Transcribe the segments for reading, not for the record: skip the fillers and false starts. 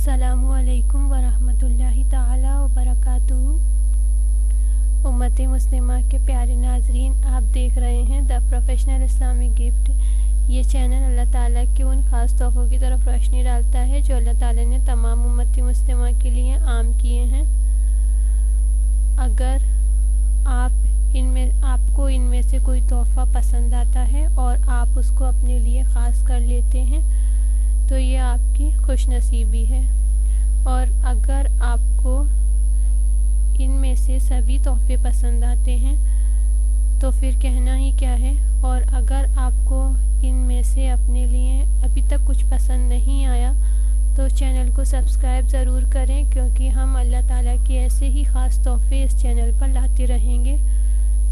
السلام علیکم ورحمۃ اللہ تعالی وبرکاتہ۔ امت مسلمہ کے پیارے ناظرین، آپ دیکھ رہے ہیں دا پروفیشنل اسلامک گفٹ۔ یہ چینل اللہ تعالیٰ کے ان خاص تحفوں کی طرف روشنی ڈالتا ہے جو اللہ تعالیٰ نے تمام امت مسلمہ کے لیے عام کیے ہیں۔ اگر آپ کو ان میں سے کوئی تحفہ پسند آتا ہے اور آپ اس کو اپنے لیے خاص کر لیتے ہیں تو یہ آپ کی خوش نصیبی ہے، اور اگر آپ کو ان میں سے سبھی تحفے پسند آتے ہیں تو پھر کہنا ہی کیا ہے۔ اور اگر آپ کو ان میں سے اپنے لیے ابھی تک کچھ پسند نہیں آیا تو چینل کو سبسکرائب ضرور کریں، کیونکہ ہم اللہ تعالیٰ کے ایسے ہی خاص تحفے اس چینل پر لاتے رہیں گے۔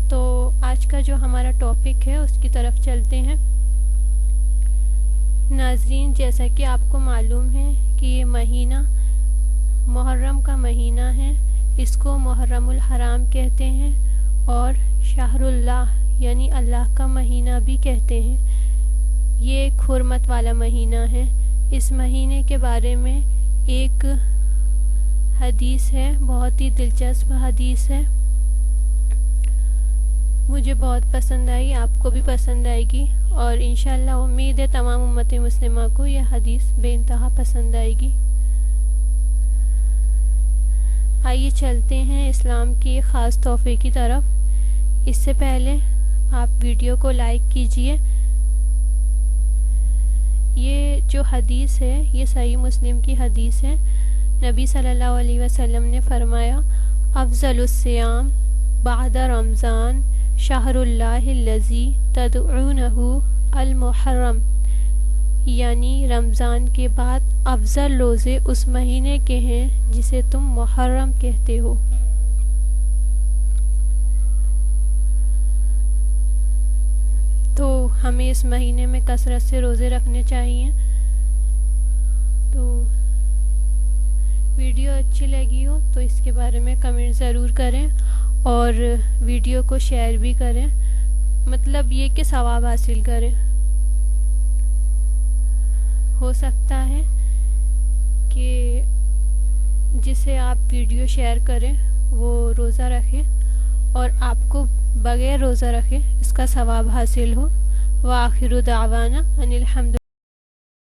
تو آج کا جو ہمارا ٹاپک ہے اس کی طرف چلتے ہیں۔ ناظرین، جیسا کہ آپ کو معلوم ہے کہ یہ مہینہ محرم کا مہینہ ہے، اس کو محرم الحرام کہتے ہیں اور شہر اللہ یعنی اللہ کا مہینہ بھی کہتے ہیں۔ یہ ایک حرمت والا مہینہ ہے۔ اس مہینے کے بارے میں ایک حدیث ہے، بہت ہی دلچسپ حدیث ہے، مجھے بہت پسند آئی، آپ کو بھی پسند آئے گی، اور انشاءاللہ امید ہے تمام امت مسلمہ کو یہ حدیث بے انتہا پسند آئے گی۔ آئیے چلتے ہیں اسلام کے خاص تحفے کی طرف۔ اس سے پہلے آپ ویڈیو کو لائک کیجئے۔ یہ جو حدیث ہے یہ صحیح مسلم کی حدیث ہے۔ نبی صلی اللہ علیہ وسلم نے فرمایا، افضل الصیام بعد رمضان شہر اللہ الذی تدعونہ المحرم، یعنی رمضان کے بعد افضل روزے اس مہینے کے ہیں جسے تم محرم کہتے ہو۔ تو ہمیں اس مہینے میں کثرت سے روزے رکھنے چاہیے۔ تو ویڈیو اچھی لگی ہو تو اس کے بارے میں کمنٹ ضرور کریں اور ویڈیو کو شیئر بھی کریں، مطلب یہ کہ ثواب حاصل کریں۔ ہو سکتا ہے کہ جسے آپ ویڈیو شیئر کریں وہ روزہ رکھے اور آپ کو بغیر روزہ رکھے اس کا ثواب حاصل ہو۔ وآخر دعوانا ان الحمد